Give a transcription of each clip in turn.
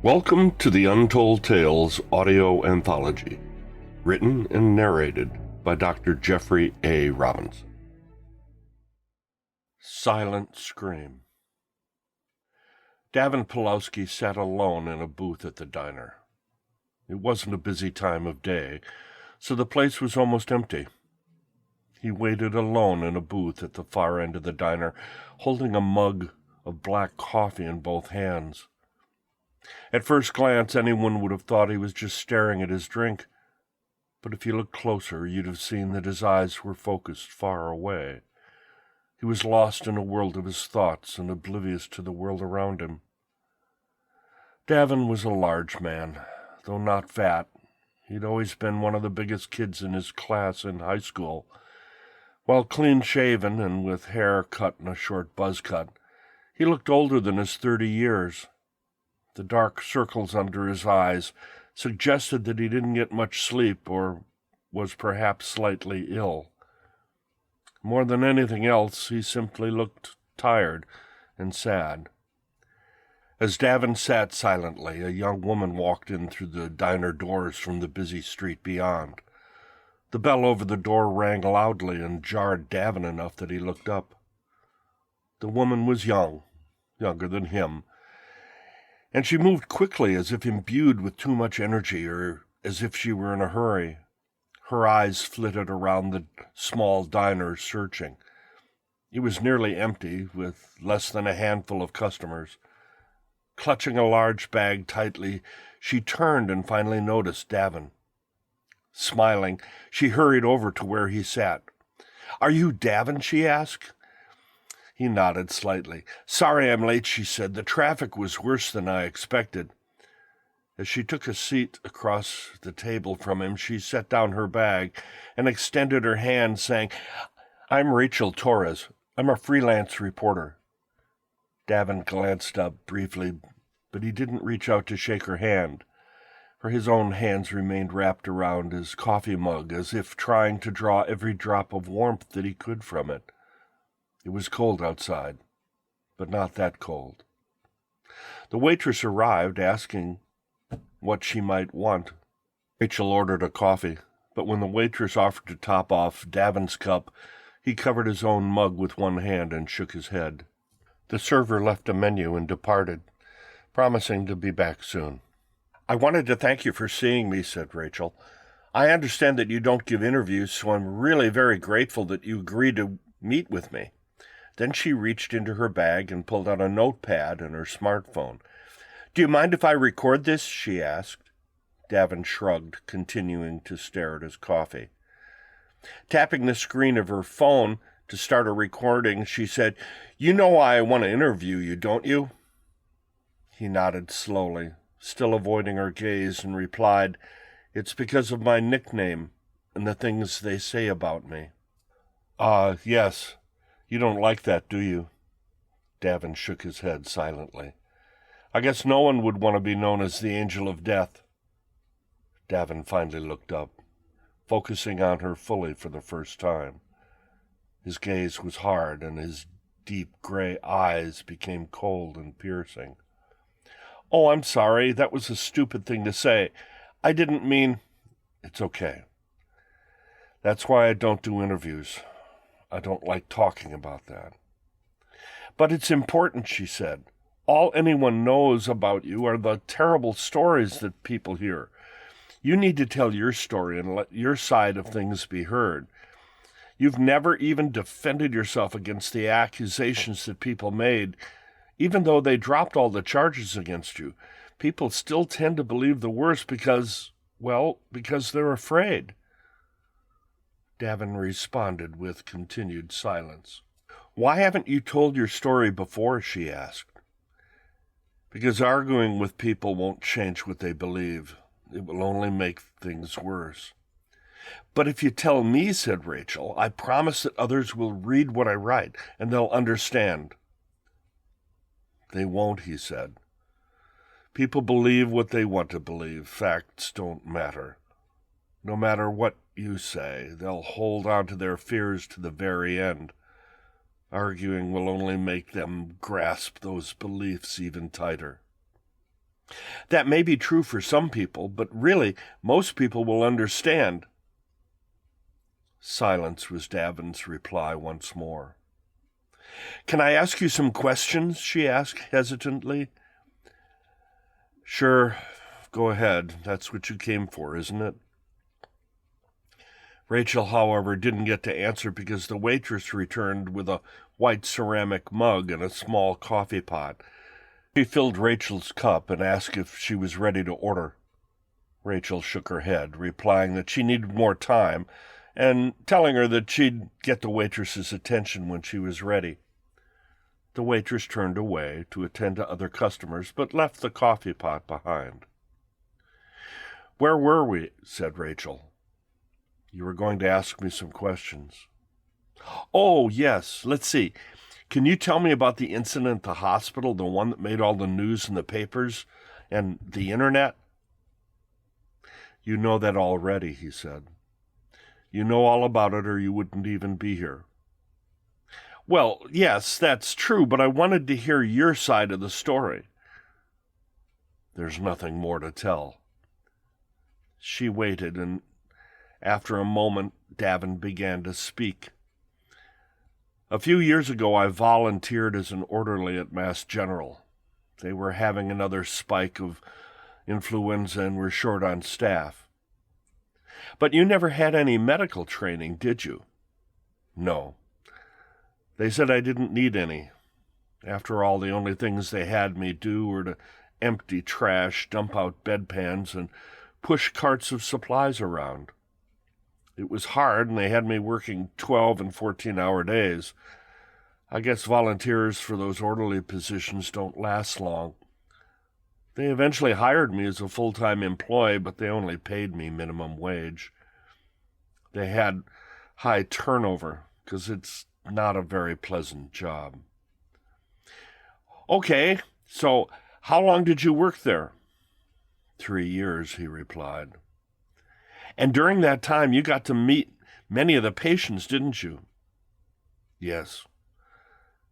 Welcome to the Untold Tales audio anthology, written and narrated by Dr. Jeffrey A. Robinson. Silent Scream. Davin Pulowski sat alone in a booth at the diner. It wasn't a busy time of day, so the place was almost empty. He waited alone in a booth at the far end of the diner, holding a mug of black coffee in both hands. At first glance, anyone would have thought he was just staring at his drink, but if you looked closer, you'd have seen that his eyes were focused far away. He was lost in a world of his thoughts and oblivious to the world around him. Davin was a large man, though not fat. He'd always been one of the biggest kids in his class in high school. While clean-shaven and with hair cut in a short buzz cut, he looked older than his 30 years. The dark circles under his eyes suggested that he didn't get much sleep or was perhaps slightly ill. More than anything else, he simply looked tired and sad. As Davin sat silently, a young woman walked in through the diner doors from the busy street beyond. The bell over the door rang loudly and jarred Davin enough that he looked up. The woman was young, younger than him, and she moved quickly as if imbued with too much energy or as if she were in a hurry. Her eyes flitted around the small diner, searching. It was nearly empty, with less than a handful of customers. Clutching a large bag tightly, she turned and finally noticed Davin. Smiling, she hurried over to where he sat. "Are you Davin?" she asked. He nodded slightly. "Sorry I'm late," she said. "The traffic was worse than I expected." As she took a seat across the table from him, she set down her bag and extended her hand, saying, "I'm Rachel Torres. I'm a freelance reporter." Davin glanced up briefly, but he didn't reach out to shake her hand, for his own hands remained wrapped around his coffee mug as if trying to draw every drop of warmth that he could from it. It was cold outside, but not that cold. The waitress arrived, asking what she might want. Rachel ordered a coffee, but when the waitress offered to top off Davin's cup, he covered his own mug with one hand and shook his head. The server left a menu and departed, promising to be back soon. "I wanted to thank you for seeing me," said Rachel. "I understand that you don't give interviews, so I'm really very grateful that you agreed to meet with me." Then she reached into her bag and pulled out a notepad and her smartphone. "Do you mind if I record this?" she asked. Davin shrugged, continuing to stare at his coffee. Tapping the screen of her phone to start a recording, she said, "You know why I want to interview you, don't you?" He nodded slowly, still avoiding her gaze, and replied, "It's because of my nickname and the things they say about me." Yes. You don't like that, do you?" Davin shook his head silently. "I guess no one would want to be known as the Angel of Death." Davin finally looked up, focusing on her fully for the first time. His gaze was hard, and his deep gray eyes became cold and piercing. "Oh, I'm sorry. That was a stupid thing to say. I didn't mean—" "It's okay. That's why I don't do interviews. I don't like talking about that." "But it's important," she said. "All anyone knows about you are the terrible stories that people hear. You need to tell your story and let your side of things be heard. You've never even defended yourself against the accusations that people made. Even though they dropped all the charges against you, people still tend to believe the worst because they're afraid." Davin responded with continued silence. "Why haven't you told your story before?" she asked. "Because arguing with people won't change what they believe. It will only make things worse." "But if you tell me," said Rachel, "I promise that others will read what I write, and they'll understand." "They won't," he said. "People believe what they want to believe. Facts don't matter. No matter what you say, they'll hold on to their fears to the very end. Arguing will only make them grasp those beliefs even tighter." That may be true for some people, but really, most people will understand. Silence was Davin's reply once more. Can I ask you some questions? She asked hesitantly. Sure, go ahead. That's what you came for, isn't it? Rachel, however, didn't get to answer because the waitress returned with a white ceramic mug and a small coffee pot. She filled Rachel's cup and asked if she was ready to order. Rachel shook her head, replying that she needed more time, and telling her that she'd get the waitress's attention when she was ready. The waitress turned away to attend to other customers, but left the coffee pot behind. Where were we? Said Rachel. You were going to ask me some questions. Oh, yes. Let's see. Can you tell me about the incident at the hospital, the one that made all the news in the papers and the internet? You know that already, he said. You know all about it or you wouldn't even be here. Well, yes, that's true, but I wanted to hear your side of the story. There's nothing more to tell. She waited, and after a moment, Davin began to speak. A few years ago, I volunteered as an orderly at Mass General. They were having another spike of influenza and were short on staff. But you never had any medical training, did you? No. They said I didn't need any. After all, the only things they had me do were to empty trash, dump out bedpans, and push carts of supplies around. It was hard, and they had me working 12 and 14-hour days. I guess volunteers for those orderly positions don't last long. They eventually hired me as a full-time employee, but they only paid me minimum wage. They had high turnover, because it's not a very pleasant job. Okay, so how long did you work there? 3 years, he replied. And during that time, you got to meet many of the patients, didn't you? Yes.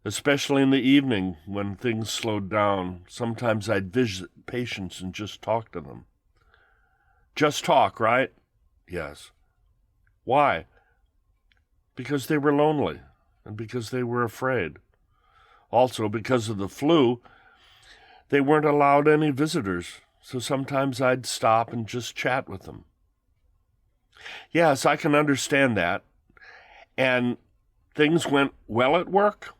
Especially in the evening when things slowed down. Sometimes I'd visit patients and just talk to them. Just talk, right? Yes. Why? Because they were lonely and because they were afraid. Also, because of the flu, they weren't allowed any visitors, so sometimes I'd stop and just chat with them. Yes, I can understand that. And things went well at work?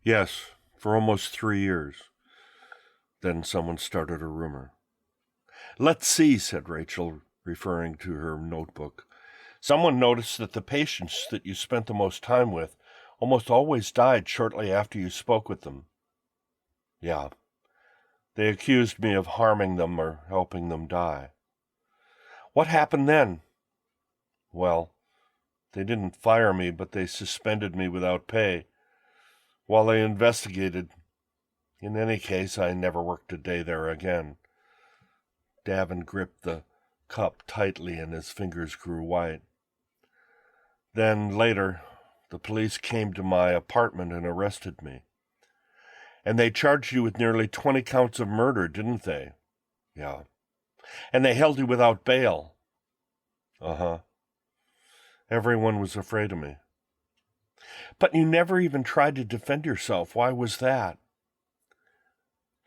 Yes, for almost 3 years. Then someone started a rumor. Let's see, said Rachel, referring to her notebook. Someone noticed that the patients that you spent the most time with almost always died shortly after you spoke with them. Yeah. They accused me of harming them or helping them die. What happened then? Well, they didn't fire me, but they suspended me without pay while they investigated. In any case, I never worked a day there again. Davin gripped the cup tightly and his fingers grew white. Then, later, the police came to my apartment and arrested me. And they charged you with nearly 20 counts of murder, didn't they? Yeah. And they held you without bail. Uh-huh. Everyone was afraid of me. But you never even tried to defend yourself. Why was that?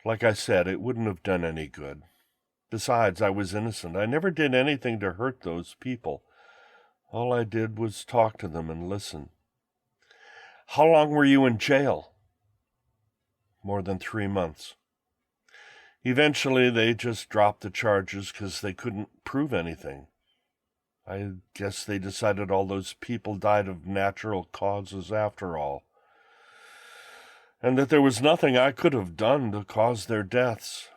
Like I said, it wouldn't have done any good. Besides, I was innocent. I never did anything to hurt those people. All I did was talk to them and listen. How long were you in jail? More than 3 months. Eventually, they just dropped the charges because they couldn't prove anything. I guess they decided all those people died of natural causes after all, and that there was nothing I could have done to cause their deaths.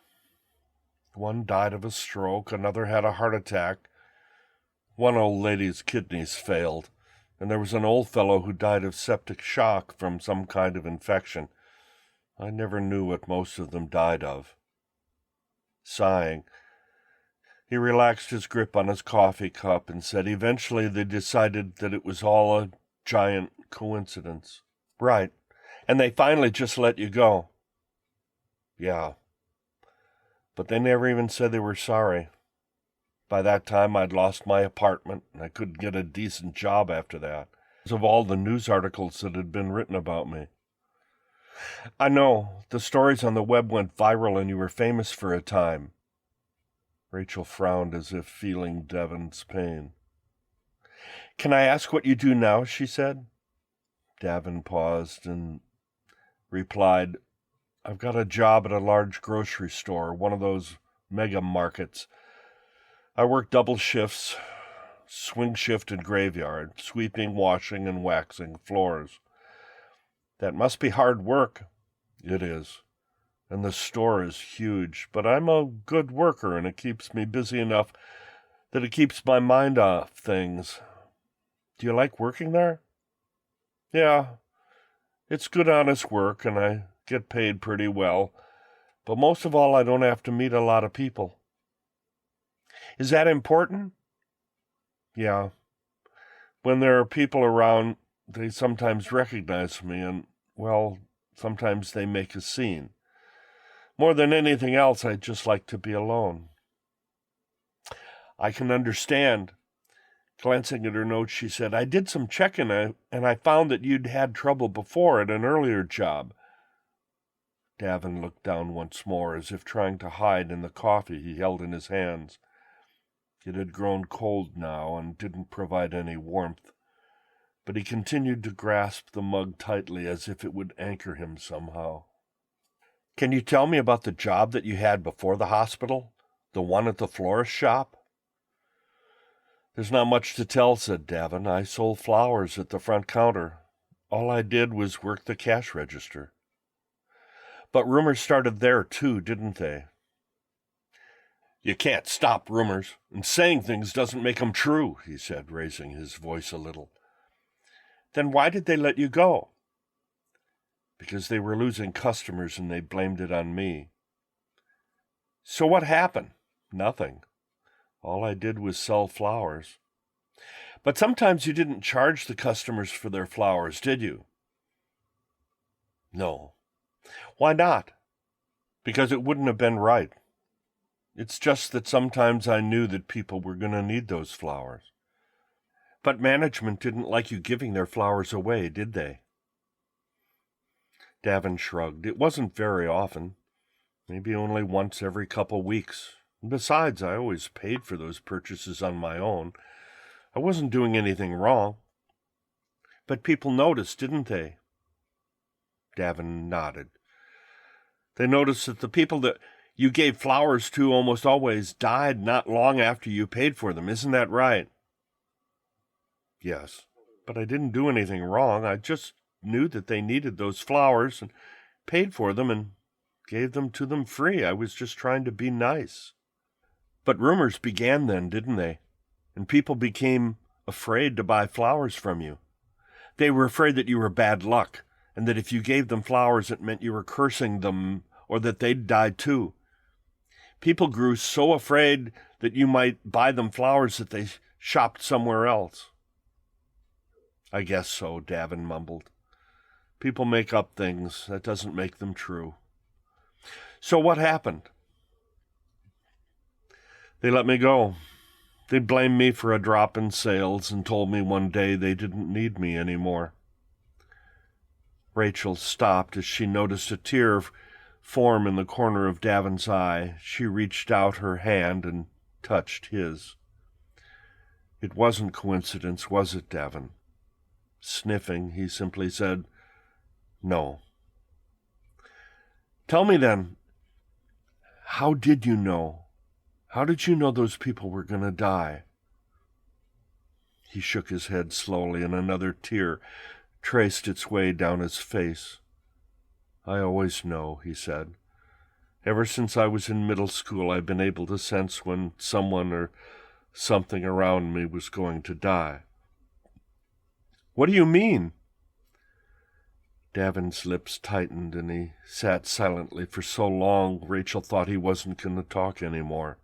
One died of a stroke, another had a heart attack. One old lady's kidneys failed, and there was an old fellow who died of septic shock from some kind of infection. I never knew what most of them died of. Sighing, he relaxed his grip on his coffee cup and said eventually they decided that it was all a giant coincidence. Right. And they finally just let you go. Yeah. but they never even said they were sorry. By that time, I'd lost my apartment, and I couldn't get a decent job after that, because of all the news articles that had been written about me. I know, the stories on the web went viral and you were famous for a time. Rachel frowned as if feeling Devon's pain. Can I ask what you do now? She said. Davin paused and replied, I've got a job at a large grocery store, one of those mega markets. I work double shifts, swing shift and graveyard, sweeping, washing, and waxing floors. That must be hard work. It is. And the store is huge, but I'm a good worker and it keeps me busy enough that it keeps my mind off things. Do you like working there? Yeah, it's good honest work and I get paid pretty well, but most of all I don't have to meet a lot of people. Is that important? Yeah. When there are people around, they sometimes recognize me and, well, sometimes they make a scene. More than anything else, I'd just like to be alone. I can understand. Glancing at her notes, she said, I did some checking and I found that you'd had trouble before at an earlier job. Davin looked down once more, as if trying to hide in the coffee he held in his hands. It had grown cold now and didn't provide any warmth, but he continued to grasp the mug tightly as if it would anchor him somehow. Can you tell me about the job that you had before the hospital? The one at the florist shop? There's not much to tell, said Davin. I sold flowers at the front counter. All I did was work the cash register. But rumors started there, too, didn't they? You can't stop rumors, and saying things doesn't make 'em true, he said, raising his voice a little. Then why did they let you go? Because they were losing customers and they blamed it on me. So what happened? Nothing. All I did was sell flowers. But sometimes you didn't charge the customers for their flowers, did you? No. Why not? Because it wouldn't have been right. It's just that sometimes I knew that people were going to need those flowers. But management didn't like you giving their flowers away, did they? Davin shrugged. It wasn't very often. Maybe only once every couple weeks. Besides, I always paid for those purchases on my own. I wasn't doing anything wrong. But people noticed, didn't they? Davin nodded. They noticed that the people that you gave flowers to almost always died not long after you paid for them. Isn't that right? Yes, but I didn't do anything wrong. I just knew that they needed those flowers and paid for them and gave them to them free. I was just trying to be nice. But rumors began then, didn't they? And people became afraid to buy flowers from you. They were afraid that you were bad luck, and that if you gave them flowers it meant you were cursing them or that they'd die too. People grew so afraid that you might buy them flowers that they shopped somewhere else. I guess so, Davin mumbled. People make up things. That doesn't make them true. So what happened? They let me go. They blamed me for a drop in sales and told me one day they didn't need me anymore. Rachel stopped as she noticed a tear form in the corner of Davin's eye. She reached out her hand and touched his. It wasn't coincidence, was it, Davin? Sniffing, he simply said, No. Tell me then, how did you know? How did you know those people were going to die? He shook his head slowly, and another tear traced its way down his face. I always know, he said. Ever since I was in middle school, I've been able to sense when someone or something around me was going to die. What do you mean? Davin's lips tightened, and he sat silently for so long Rachel thought he wasn't going to talk anymore.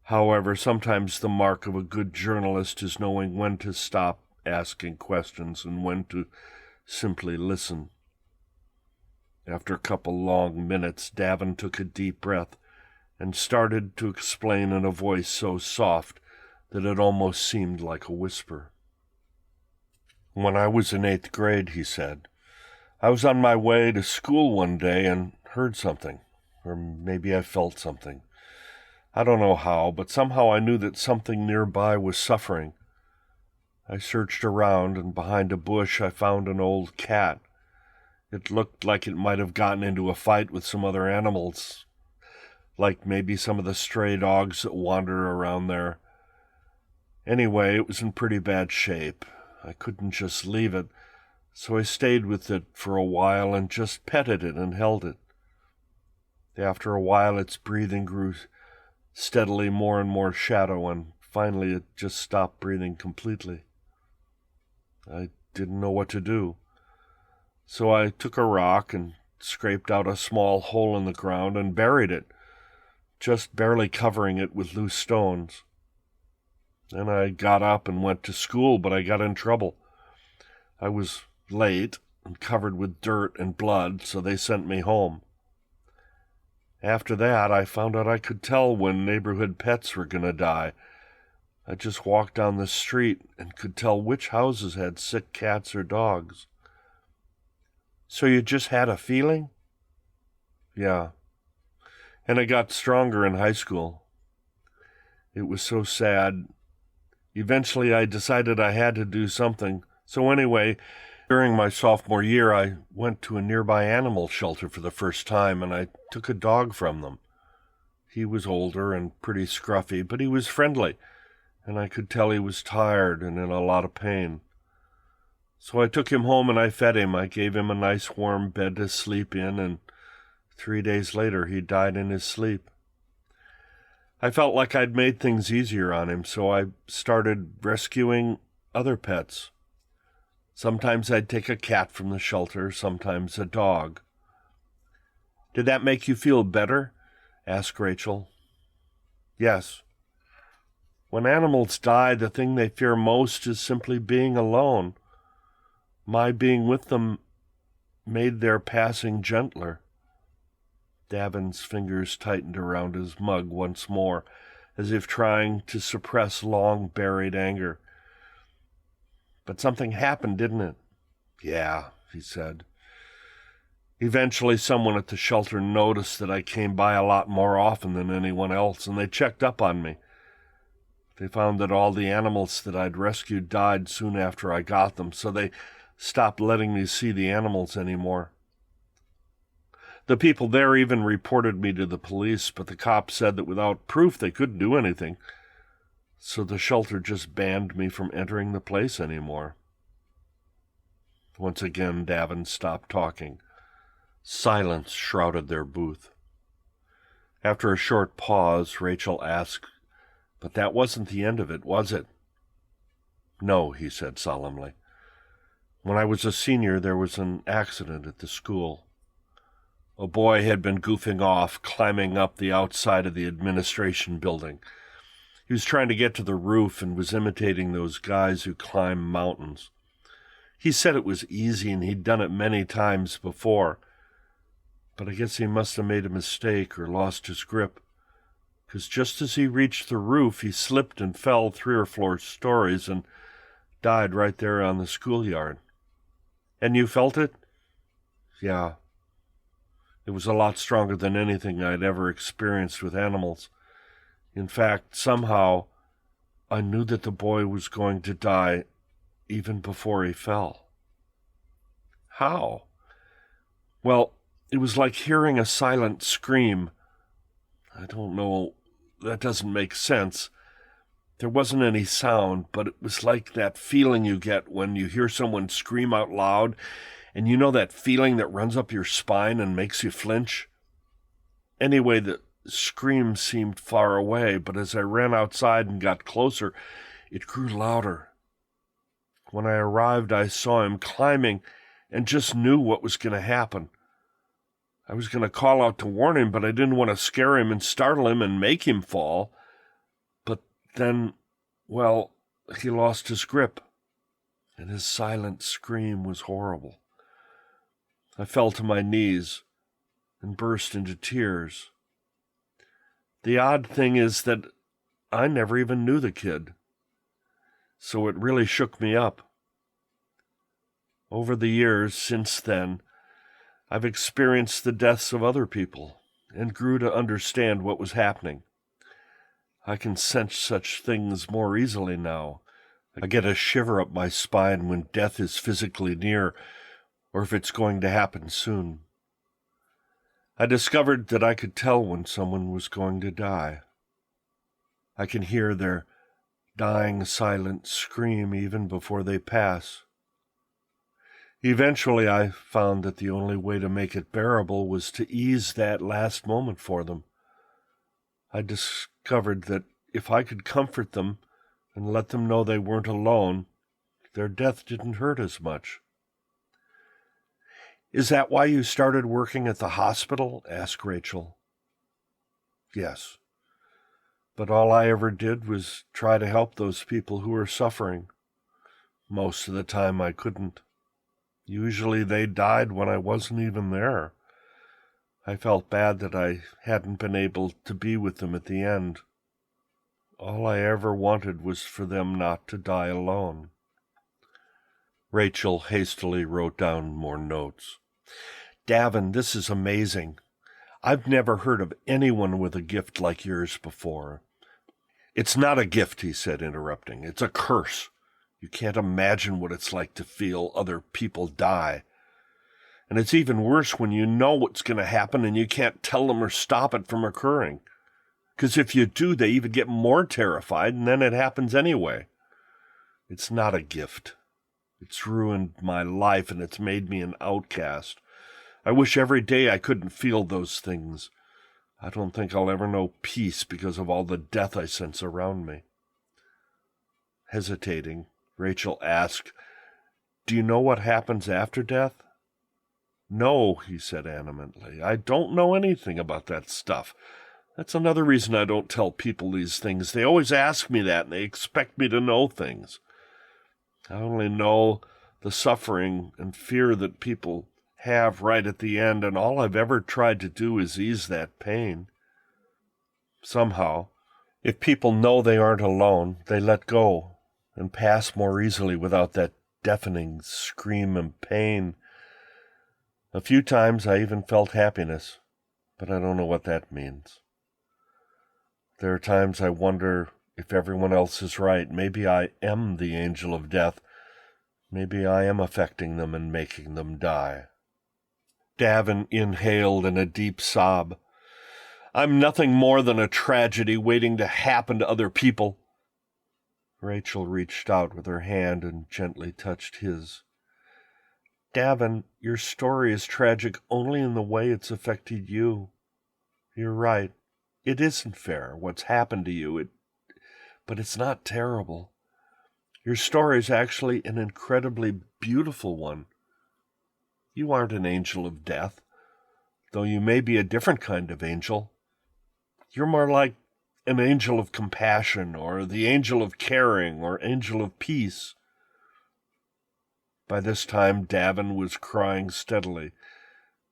However, sometimes the mark of a good journalist is knowing when to stop asking questions and when to simply listen. After a couple long minutes, Davin took a deep breath. and started to explain in a voice so soft that it almost seemed like a whisper. When I was in 8th grade, he said, I was on my way to school one day and heard something, or maybe I felt something. I don't know how, but somehow I knew that something nearby was suffering. I searched around, and behind a bush I found an old cat. It looked like it might have gotten into a fight with some other animals, like maybe some of the stray dogs that wander around there. Anyway, it was in pretty bad shape. I couldn't just leave it, so I stayed with it for a while and just petted it and held it. After a while, its breathing grew steadily more and more shallow, and finally it just stopped breathing completely. I didn't know what to do, so I took a rock and scraped out a small hole in the ground and buried it, just barely covering it with loose stones. Then I got up and went to school, but I got in trouble. I was late and covered with dirt and blood, so they sent me home. After that, I found out I could tell when neighborhood pets were going to die. I just walked down the street and could tell which houses had sick cats or dogs. So you just had a feeling? Yeah. And it got stronger in high school. It was so sad. Eventually, I decided I had to do something. So anyway, during my sophomore year, I went to a nearby animal shelter for the first time, and I took a dog from them. He was older and pretty scruffy, but he was friendly, and I could tell he was tired and in a lot of pain. So I took him home and I fed him. I gave him a nice warm bed to sleep in, and 3 days later he died in his sleep. I felt like I'd made things easier on him, so I started rescuing other pets. Sometimes I'd take a cat from the shelter, sometimes a dog. Did that make you feel better? Asked Rachel. Yes. When animals die, the thing they fear most is simply being alone. My being with them made their passing gentler. Davin's fingers tightened around his mug once more, as if trying to suppress long-buried anger. But something happened, didn't it? Yeah, he said. Eventually, someone at the shelter noticed that I came by a lot more often than anyone else, and they checked up on me. They found that all the animals that I'd rescued died soon after I got them, so they stopped letting me see the animals anymore. The people there even reported me to the police, but the cops said that without proof they couldn't do anything. So the shelter just banned me from entering the place anymore. Once again, Davin stopped talking. Silence shrouded their booth. After a short pause, Rachel asked, "But that wasn't the end of it, was it?" "No," he said solemnly. "When I was a senior, there was an accident at the school. A boy had been goofing off, climbing up the outside of the administration building. He was trying to get to the roof and was imitating those guys who climb mountains. He said it was easy and he'd done it many times before. But I guess he must have made a mistake or lost his grip, because just as he reached the roof, he slipped and fell 3 or 4 stories and died right there on the schoolyard. And you felt it?" "Yeah. It was a lot stronger than anything I'd ever experienced with animals. In fact, somehow, I knew that the boy was going to die even before he fell." "How?" "Well, it was like hearing a silent scream. I don't know, that doesn't make sense. There wasn't any sound, but it was like that feeling you get when you hear someone scream out loud, and you know that feeling that runs up your spine and makes you flinch? Anyway, the scream seemed far away, but as I ran outside and got closer, it grew louder. When I arrived, I saw him climbing and just knew what was going to happen. I was going to call out to warn him, but I didn't want to scare him and startle him and make him fall. But then, well, he lost his grip, and his silent scream was horrible. I fell to my knees and burst into tears. The odd thing is that I never even knew the kid, so it really shook me up. Over the years since then, I've experienced the deaths of other people and grew to understand what was happening. I can sense such things more easily now. I get a shiver up my spine when death is physically near, or if it's going to happen soon. I discovered that I could tell when someone was going to die. I can hear their dying silent scream even before they pass. Eventually I found that the only way to make it bearable was to ease that last moment for them. I discovered that if I could comfort them and let them know they weren't alone, their death didn't hurt as much. "Is that why you started working at the hospital?" asked Rachel. "Yes. But all I ever did was try to help those people who were suffering. Most of the time I couldn't. Usually they died when I wasn't even there. I felt bad that I hadn't been able to be with them at the end. All I ever wanted was for them not to die alone." Rachel hastily wrote down more notes. "Davin, this is amazing. I've never heard of anyone with a gift like yours before." "It's not a gift," he said, interrupting. "It's a curse. You can't imagine what it's like to feel other people die. And it's even worse when you know what's going to happen and you can't tell them or stop it from occurring. Because if you do, they even get more terrified, and then it happens anyway. It's not a gift. It's ruined my life, and it's made me an outcast. I wish every day I couldn't feel those things. I don't think I'll ever know peace because of all the death I sense around me." Hesitating, Rachel asked, "Do you know what happens after death?" "No," he said animately. "I don't know anything about that stuff. That's another reason I don't tell people these things. They always ask me that, and they expect me to know things. I only know the suffering and fear that people have right at the end, and all I've ever tried to do is ease that pain. Somehow, if people know they aren't alone, they let go and pass more easily without that deafening scream of pain. A few times I even felt happiness, but I don't know what that means. There are times I wonder if everyone else is right. Maybe I am the angel of death. Maybe I am affecting them and making them die." Davin inhaled in a deep sob. "I'm nothing more than a tragedy waiting to happen to other people." Rachel reached out with her hand and gently touched his. "Davin, your story is tragic only in the way it's affected you. You're right. It isn't fair, what's happened to you, but it's not terrible. Your story is actually an incredibly beautiful one. You aren't an angel of death, though you may be a different kind of angel. You're more like an angel of compassion, or the angel of caring, or angel of peace." By this time, Davin was crying steadily.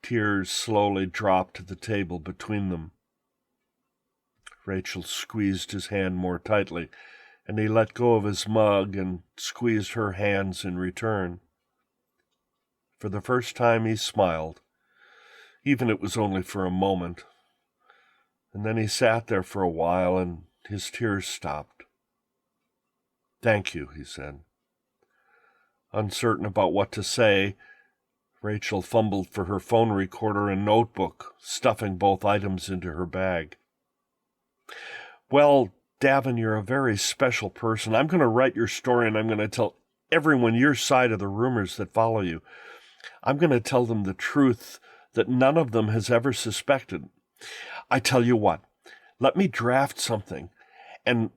Tears slowly dropped to the table between them. Rachel squeezed his hand more tightly, and he let go of his mug and squeezed her hands in return. For the first time he smiled, even if it was only for a moment, and then he sat there for a while and his tears stopped. "Thank you," he said. Uncertain about what to say, Rachel fumbled for her phone recorder and notebook, stuffing both items into her bag. "Well, Davin, you're a very special person. I'm going to write your story, and I'm going to tell everyone your side of the rumors that follow you. I'm going to tell them the truth that none of them has ever suspected. I tell you what, let me draft something and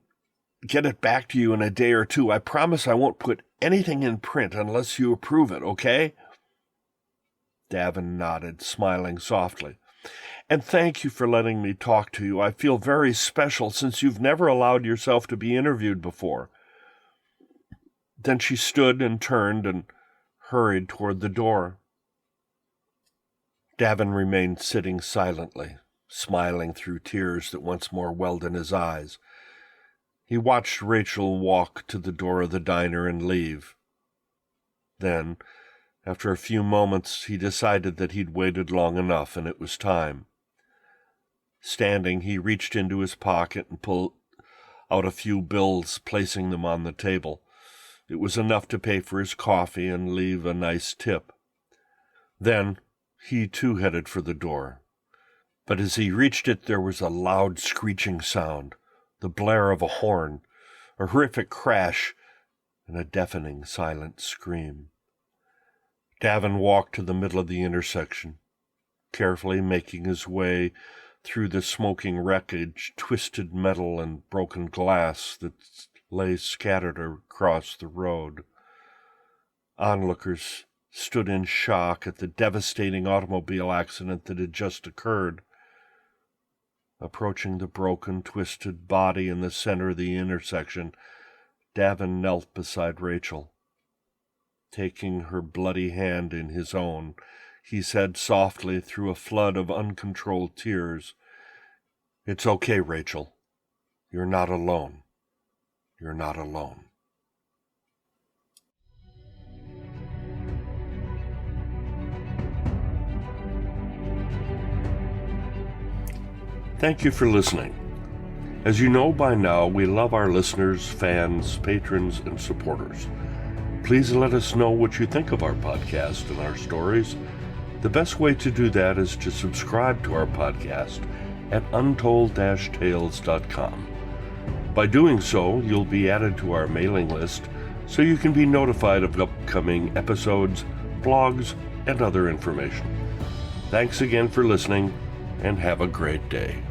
get it back to you in a day or two. I promise I won't put anything in print unless you approve it, okay?" Davin nodded, smiling softly. "And thank you for letting me talk to you. I feel very special since you've never allowed yourself to be interviewed before." Then she stood and turned and hurried toward the door. Davin remained sitting silently, smiling through tears that once more welled in his eyes. He watched Rachel walk to the door of the diner and leave. Then, after a few moments, he decided that he'd waited long enough and it was time. Standing, he reached into his pocket and pulled out a few bills, placing them on the table. It was enough to pay for his coffee and leave a nice tip. Then he too headed for the door. But as he reached it, there was a loud screeching sound, the blare of a horn, a horrific crash, and a deafening silent scream. Davin walked to the middle of the intersection, carefully making his way through the smoking wreckage, twisted metal and broken glass that lay scattered across the road. Onlookers stood in shock at the devastating automobile accident that had just occurred. Approaching the broken, twisted body in the center of the intersection, Davin knelt beside Rachel. Taking her bloody hand in his own, he said softly through a flood of uncontrolled tears, "It's okay, Rachel. You're not alone. You're not alone." Thank you for listening. As you know by now, we love our listeners, fans, patrons, and supporters. Please let us know what you think of our podcast and our stories. The best way to do that is to subscribe to our podcast at untold-tales.com. By doing so, you'll be added to our mailing list so you can be notified of upcoming episodes, blogs, and other information. Thanks again for listening, and have a great day.